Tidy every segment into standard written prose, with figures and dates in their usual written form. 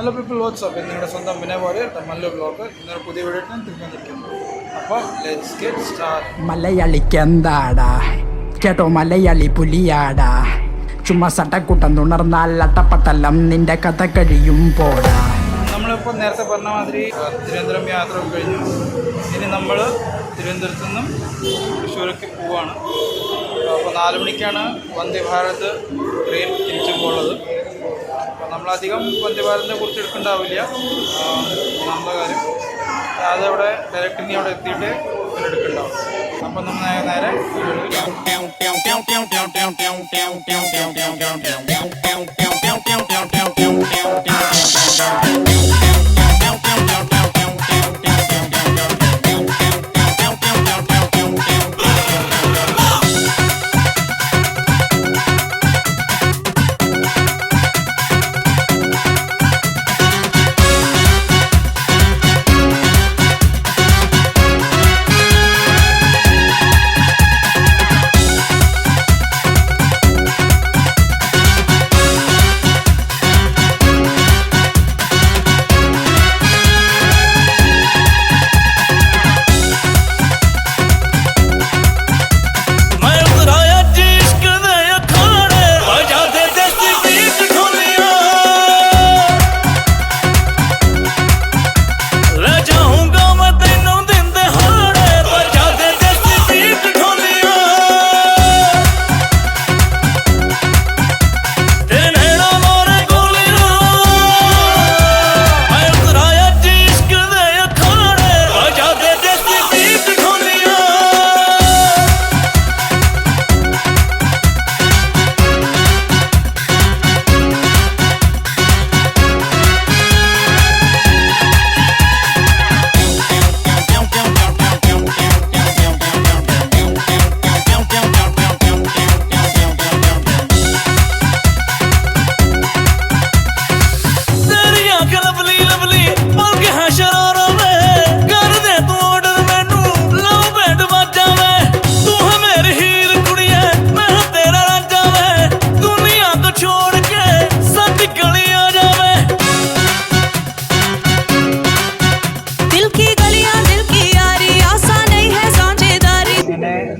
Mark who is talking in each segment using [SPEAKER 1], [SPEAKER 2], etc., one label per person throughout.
[SPEAKER 1] Hello people WhatsApp നിങ്ങളുടെ സ്വന്തം Vinay Warrier Mallu blog ഇന്നൊരു പുതിയ വീഡിയോ തിരിഞ്ഞിരിക്കുന്നു. അപ്പോൾ ലെറ്റ്സ് ഗെറ്റ് സ്റ്റാർട്ട്.
[SPEAKER 2] മലയാളിക്കെന്താടാ കേട്ടോ, മലയാളി പുലിയാടാ. ചുമ്മാ സട്ടക്കൂട്ടം തുണർന്നാൽ അട്ടപ്പട്ടലം നിന്റെ കഥ കഴിയും പോടാ.
[SPEAKER 1] നമ്മളിപ്പോൾ നേരത്തെ പറഞ്ഞ മാതിരി തിരുവനന്തപുരം യാത്ര കഴിഞ്ഞു. ഇനി നമ്മൾ തിരുവനന്തപുരത്തു നിന്നും തൃശ്ശൂരേക്ക് പോവുകയാണ്. അപ്പോൾ 4 മണിക്കാണ് വന്ദേ ഭാരത് ട്രെയിൻ തിരിച്ചു പോകുന്നത്. അപ്പോൾ നമ്മളധികം വന്ദേ ഭാരതിനെ കുറിച്ച് എടുക്കേണ്ടാവില്ല. നമ്മുടെ കാര്യം അതവിടെ ഡയറക്റ്റ് ഇനി അവിടെ എത്തിയിട്ട് എടുക്കണ്ടാവും. അപ്പം നമ്മൾ നേരെ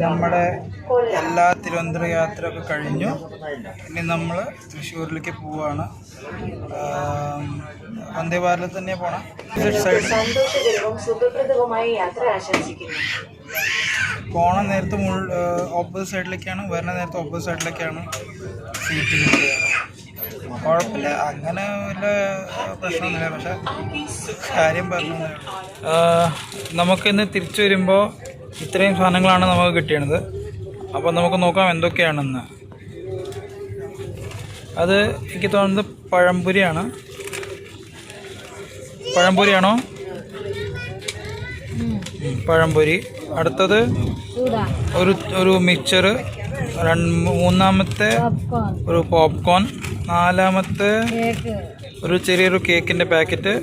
[SPEAKER 1] നമ്മുടെ എല്ലാ തിരുവനന്തപുരം യാത്രയൊക്കെ കഴിഞ്ഞു. ഇനി നമ്മൾ തൃശ്ശൂരിലേക്ക് പോവുകയാണ്. വന്ദേ ഭാരതിൽ തന്നെ പോകണം. പോണ നേരത്തെ ഓപ്പോസിറ്റ് സൈഡിലേക്കാണ്, വരുന്ന നേരത്തെ ഓപ്പോസിറ്റ് സൈഡിലേക്കാണ് സീറ്റ് കിട്ടുക. കുഴപ്പമില്ല, അങ്ങനെ വല്ല പ്രശ്നമൊന്നുമില്ല. പക്ഷെ കാര്യം പറഞ്ഞു, നമുക്കിന്ന് തിരിച്ചു വരുമ്പോൾ ഇത്രയും സാധനങ്ങളാണ് നമുക്ക് കിട്ടിയത്. അപ്പോൾ നമുക്ക് നോക്കാം എന്തൊക്കെയാണെന്ന്. അത് എനിക്ക് തോന്നുന്നത് പഴംപൊരിയാണോ? പഴംപൊരി. അടുത്തത് ഒരു മിക്സർ. മൂന്നാമത്തെ ഒരു പോപ്കോൺ. നാലാമത്തെ ഒരു ചെറിയൊരു കേക്കിൻ്റെ പാക്കറ്റ്.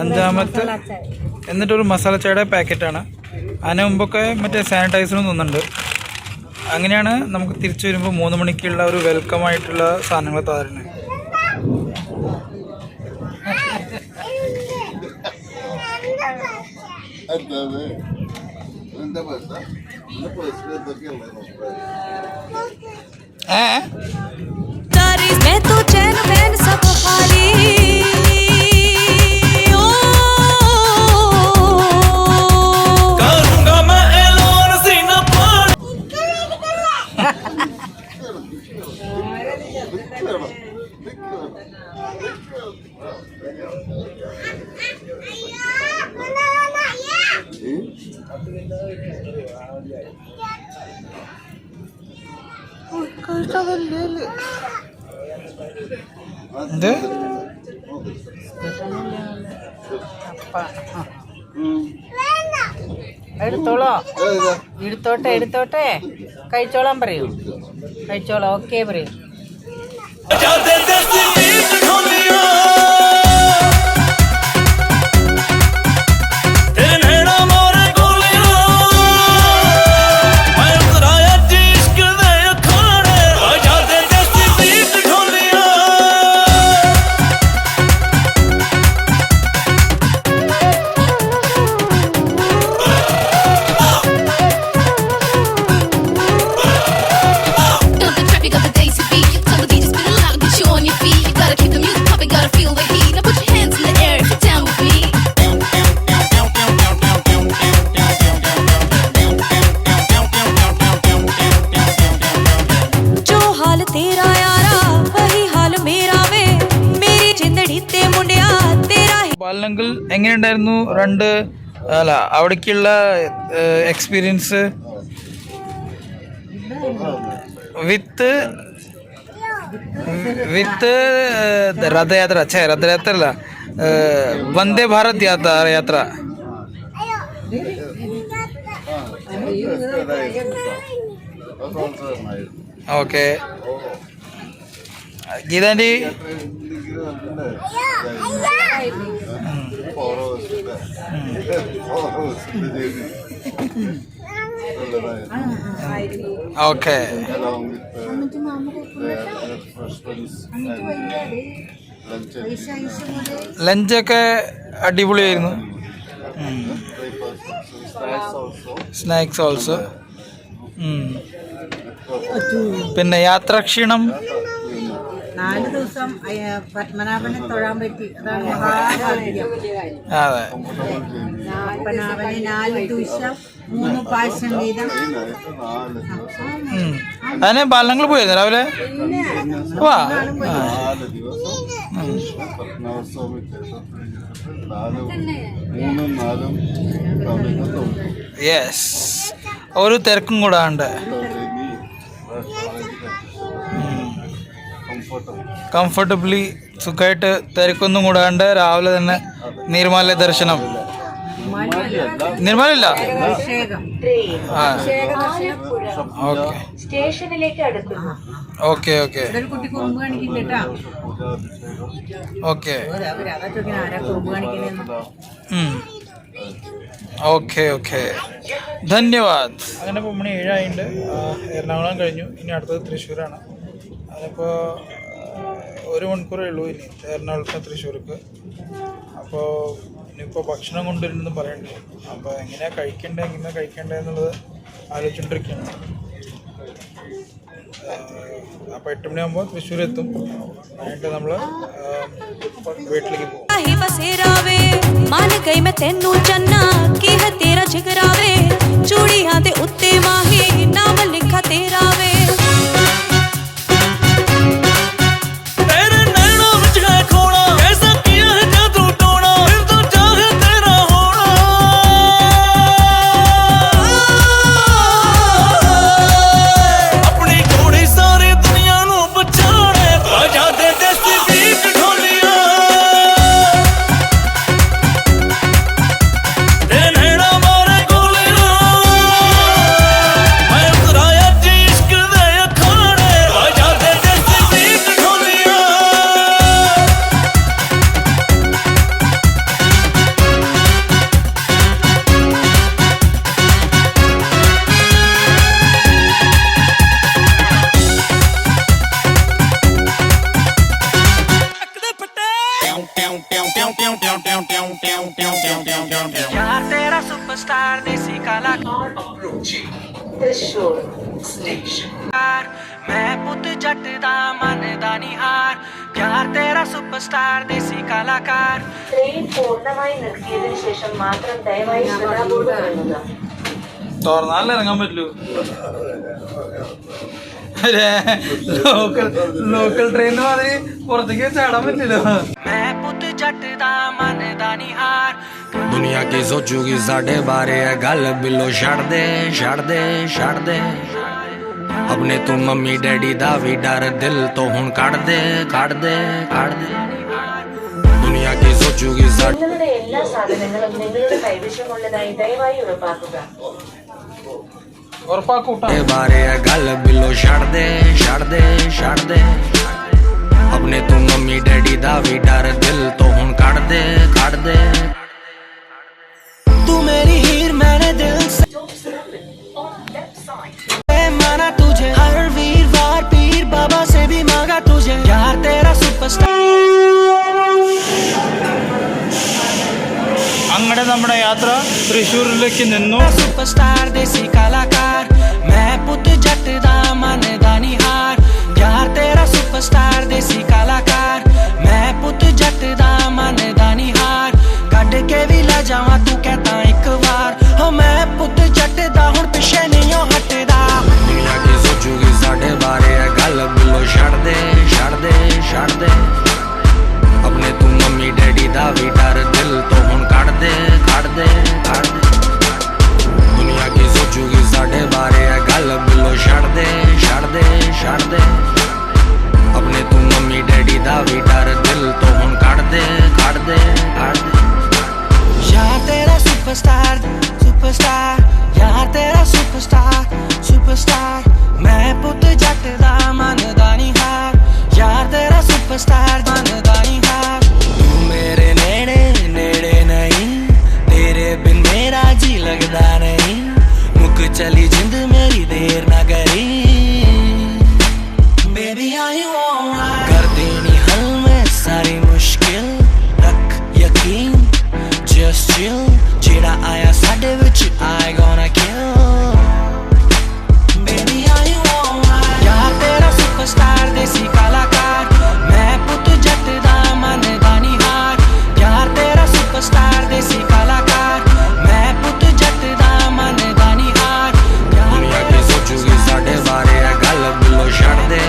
[SPEAKER 1] അഞ്ചാമത്തെ എന്നിട്ടൊരു മസാല ചായയുടെ പാക്കറ്റാണ്. അതിന് മുമ്പൊക്കെ മറ്റേ സാനിറ്റൈസറും തോന്നുന്നുണ്ട്. അങ്ങനെയാണ് നമുക്ക് തിരിച്ചു വരുമ്പോൾ 3 മണിക്കുള്ള ഒരു വെൽക്കം ആയിട്ടുള്ള സാധനങ്ങൾ തരുന്നത്.
[SPEAKER 3] എടുത്തോട്ടെ കഴിച്ചോളാൻ പറയൂ. കഴിച്ചോളാം, ഓക്കെ പറയൂ.
[SPEAKER 1] അല്ലെങ്കിൽ എങ്ങനെയുണ്ടായിരുന്നു അവിടേക്കുള്ള എക്സ്പീരിയൻസ് വിത്ത് രഥയാത്ര അല്ല വന്ദേ ഭാരത് യാത്ര ഓക്കെ ഗീതാൻ്റെ ഓക്കെ ലഞ്ചൊക്കെ അടിപൊളിയായിരുന്നു. Snacks also. പിന്നെ യാത്രാക്ഷീണം
[SPEAKER 3] 4 ദിവസം പത്മനാഭനെ തൊഴാൻ പറ്റി. അതാണ് മഹാഭാഗ്യം.
[SPEAKER 1] അതെ,
[SPEAKER 3] പത്മനാഭനെ 4 ദിവസം 3 പ്രാവശ്യം വീതം.
[SPEAKER 1] അതിന് ബാലങ്ങൾ പോയിരുന്നു രാവിലെ. വാ, യെസ്, ഒരു തിരക്കും കൂടാണ്ട് കംഫർട്ടബിളി സുഖമായിട്ട് തിരക്കൊന്നും കൂടാണ്ട് രാവിലെ തന്നെ നീർമാല ദർശനം. നിർമ്മലില്ല. Okay okay okay okay okay, ധന്യവാദ്. അങ്ങനെ ഇപ്പോൾ മണി 7 ആയിട്ടുണ്ട്. എറണാകുളം കഴിഞ്ഞു, ഇനി അടുത്തത് തൃശ്ശൂരാണ്. അതിപ്പോൾ 1 മണിക്കൂറേ ഉള്ളൂ ഇനി എറണാകുളത്ത് തൃശ്ശൂർക്ക്. അപ്പോൾ ഇനിയിപ്പോൾ ഭക്ഷണം കൊണ്ടുവരുന്നെന്ന് പറയണ്ടേ, അപ്പോൾ എങ്ങനെയാണ് കഴിക്കേണ്ടത് എന്നുള്ളത് ആലോചിച്ചുകൊണ്ടിരിക്കുകയാണ്. അപ്പോൾ 8 മണിയാകുമ്പോൾ തൃശ്ശൂർ എത്തും. എന്നിട്ട് നമ്മൾ വീട്ടിലേക്ക് പോകും.
[SPEAKER 2] मैं पुत जट दा मन दा निहार, प्यार तेरा सुपरस्टार देसी कलाकार.
[SPEAKER 4] ട്രെയിൻ പൂർണ്ണമായി നിർത്തിയതിനു ശേഷം മാത്രം ദയവായി ശ്രദ്ധാപൂർവ്വം ഇറങ്ങുക.
[SPEAKER 1] തുറന്നാലേ ഇറങ്ങാൻ പറ്റൂ. ലോക്കൽ ട്രെയിനിന് മാതിരി പുറത്തേക്ക് ചാടാൻ പറ്റില്ലോ.
[SPEAKER 2] मैं पुत जट दा मन दा निहार. दुनिया की सोचूगी साढ़े बारे गल बिलो छड़ दे अपने तू मम्मी डैडी दा भी डर दिल तो हुन काट दे दुनिया की सोचूगी
[SPEAKER 4] നിങ്ങളുടെ എല്ലാ സാധനങ്ങളും നിങ്ങളുടെ കൈവശമുള്ളതായി ദയവായി ഉറപ്പാക്കുക.
[SPEAKER 2] साढ़े बारे गल बिलो छड़ दे अपने तू मम्मी डैडी दा भी डर दिल तो हुन काट दे तू मेरी हीर मैंने दिल से माना तुझे, हर वीरवार पीर बाबा से भी मांगा तुझे, यार तेरा सुपरस्टार.
[SPEAKER 1] അങ്ങനെ നമ്മുടെ യാത്ര തൃശ്ശൂരിലേക്ക് നിന്നു.
[SPEAKER 2] सुपरस्टार देसी कलाकार, मैं पुत जट दा मन दा निहार, यार तेरा सुपरस्टार देसी कलाकार, मैं पुत जट दा मन दा निहार, कट के भी ला जावा तू कहता एक बार, हो मैं पुत जट दा हुण पिछे नहीं हटदा. दुनिया की सोचूगी साढ़े बारे गल बिलो छड़ दे अपने तू मम्मी डैडी दा भी डर दिल सुपरस्टार यार तेरा सुपरस्टार सुपरस्टार मैं पुत जट दा मनदा नहीं हार यार तेरा सुपरस्टार मनदा नहीं हार तू मेरे नेड़े नेड़े नहीं तेरे बिन मेरा जी लगदा नहीं मुक चली जिंद मेरी देर ना करी बेबी are you alright कर देनी हल में सारी मुश्किल रख यकीन just chill जेड़ा आया साडे विच I gonna kill baby are you alright यार तेरा सुपरस्टार देसी कलाकार मैं पुत जट दा मनदा नहीं हार यार तेरा सुपरस्टार देसी कलाकार मैं पुत जट दा मनदा नहीं हार
[SPEAKER 5] दुनिया की सोचूगी साडे बारे है गल बिलो छड़ दे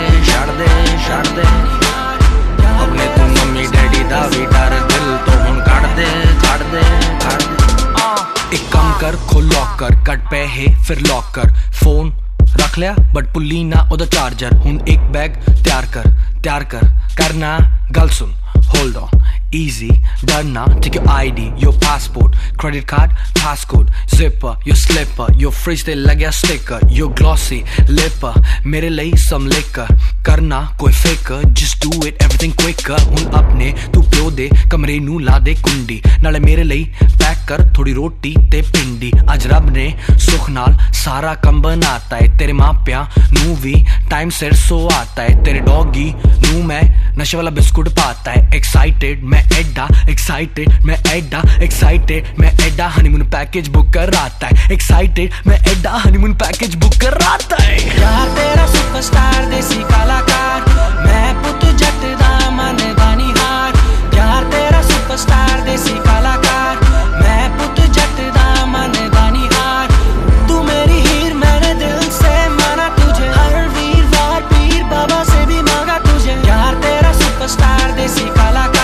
[SPEAKER 5] अपने तू मम्मी डैडी दा भी डर दिल तो हुन कट दे
[SPEAKER 2] एक काम कर खोल लॉकर कट पैहे फिर लॉक कर फोन रख लिया बट पुल्ली ना ओदा चार्जर हुन एक बैग तैयार कर करना गल सुन hold on easy done now take your ID your passport credit card passcode zipper your slipper your fridge te lagya sticker your glossy lipper mere liye some liquor karna koi faker just do it everything quicker hun apne tu pyo de kamre nu la de kundi nale mere liye pack kar thodi roti te pindi aj rab ne sukh naal sara kam banata hai tere maa pya nu vi time set so aata hai tere doggy nu main nashe wala biscuit paata hai excited मैं एडा excited मैं एडा honeymoon package book कर आता है excited मैं एडा honeymoon package book कर आता है यार तेरा सुपरस्टार देसी कलाकार मैं पुत जट दा मनदा नहीं हार यार तेरा सुपरस्टार देसी कलाकार मैं पुत जट दा मनदा नहीं हार तू मेरी हीर मैंने दिल से माना तुझे हर वीरवार पीर बाबा से भी मांगा तुझे यार तेरा सुपरस्टार देसी कलाकार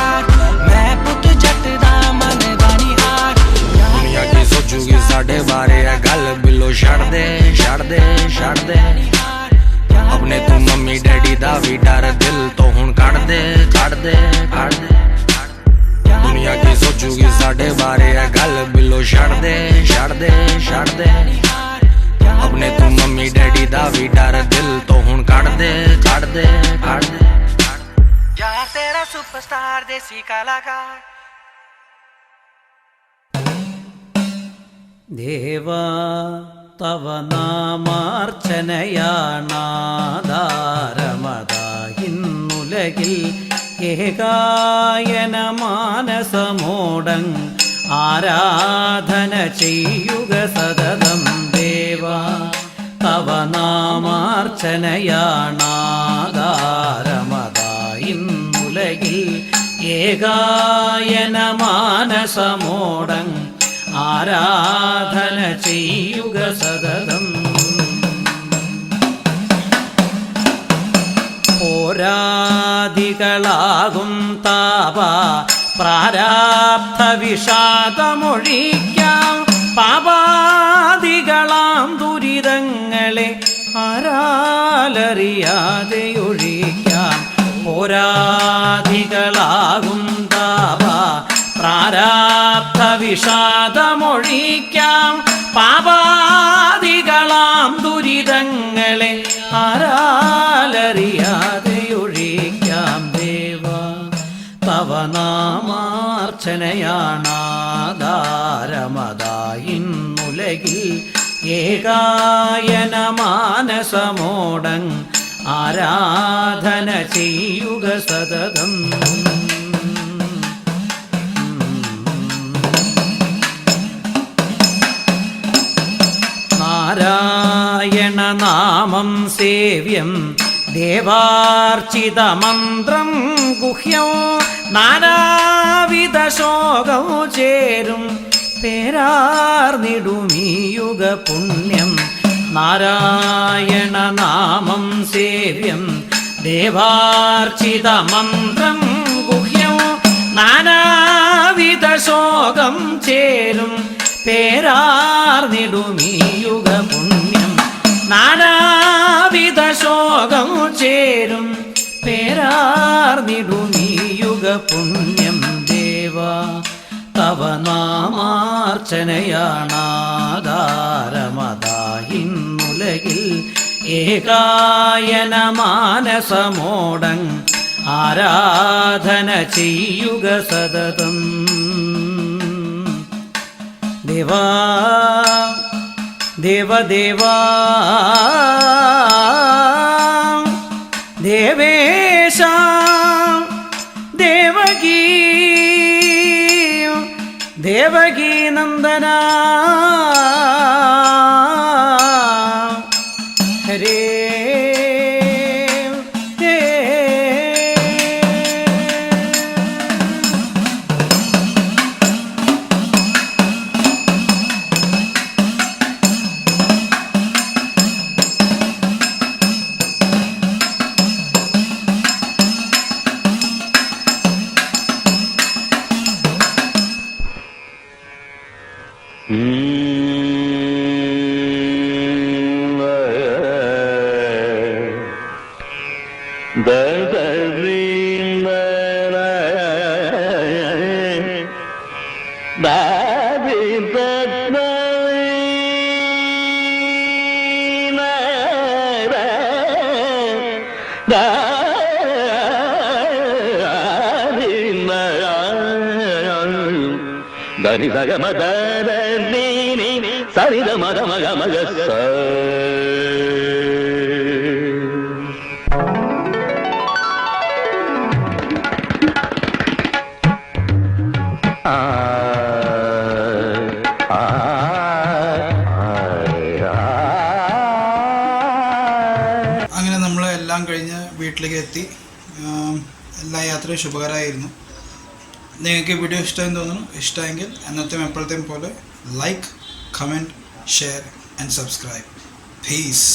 [SPEAKER 5] सोचूगी साडे बारे है गल बिलो छड़ दे अपने तू मम्मी डैडी दा भी डर दिल तो हुन कट दे दुनिया की सोचूगी साडे बारे है गल बिलो छड़ दे अपने तू मम्मी डैडी दा भी डर दिल तो हुन कट दे
[SPEAKER 2] यार तेरा सुपरस्टार देसी कलाकार
[SPEAKER 6] देवा तव नामार्चनयानादारमदा इन्नुलगिल ഏകായന മാനസമോടം ആരാധന ചെയ്യുക സതതം ദേവാ തവ നാമാർച്ചനയാണാധാരമതാ ഇന്നുലകിൽ ഏകായന മാനസമോടം ആരാധന ചെയ്യുക സതതം പോരാദികളാകും താപ പ്രാരാബ്ധ വിഷാദമൊഴിക്കാം പാപാദികളാം ദുരിതങ്ങളെ ആരാലറിയാതെ ഒഴിക്കാം പോരാദികളാകും താപ പ്രാരാബ്ധ വിഷാദമൊഴിക്കാം പാപാദികളാം ദുരിതങ്ങളെ ആരാലറിയാതെ ഒഴിക്കാം ദേവാ തവ നാമാർച്ചനയാണാധാരമതായിന്നുലകിൽ ഏകായന മാനസമോടം ആരാധന ചെയ്യുക സതതം നാരായണ നാമം സേവ്യം ദേവാർച്ചിതമന്ത്രം ഗുഹ്യം നാനാവിധ ശോകം ചേരും പേരാർന്നിടുമീയുഗ പുണ്യം നാരായണ നാമം സേവ്യം ദേവാർച്ചിതമന്ത്രം ഗുഹ്യം നാനാവിധ ശോകം ചേരും പേരാർന്നിടുമീയുഗ പുണ്യം നാനാവിധ ശോകം ചേരും പേരാർന്നിടുമീയുഗ പുണ്യം ദേവാ തവ ഭവനാമാർച്ചനയാണാധാരമതായിന്നുലകിൽ ഏകായന മാനസമോടങ് ആരാധന ചെയ്യുക സതതം. ദേവാ ദേവദേവാ ദേവേശ ദേവകീ ദേവകീ നന്ദന ഹരേ
[SPEAKER 1] അങ്ങനെ നമ്മൾ എല്ലാം കഴിഞ്ഞ് വീട്ടിലേക്ക് എത്തി. എല്ലാ യാത്രയും ശുഭകരമായിരുന്നു. നിങ്ങൾക്ക് ഈ വീഡിയോ ഇഷ്ടമെന്ന് തോന്നുന്നു. ഇഷ്ടമെങ്കിൽ എന്നത്തെയും എപ്പോഴത്തെയും പോലെ like, comment, share and subscribe. Piece.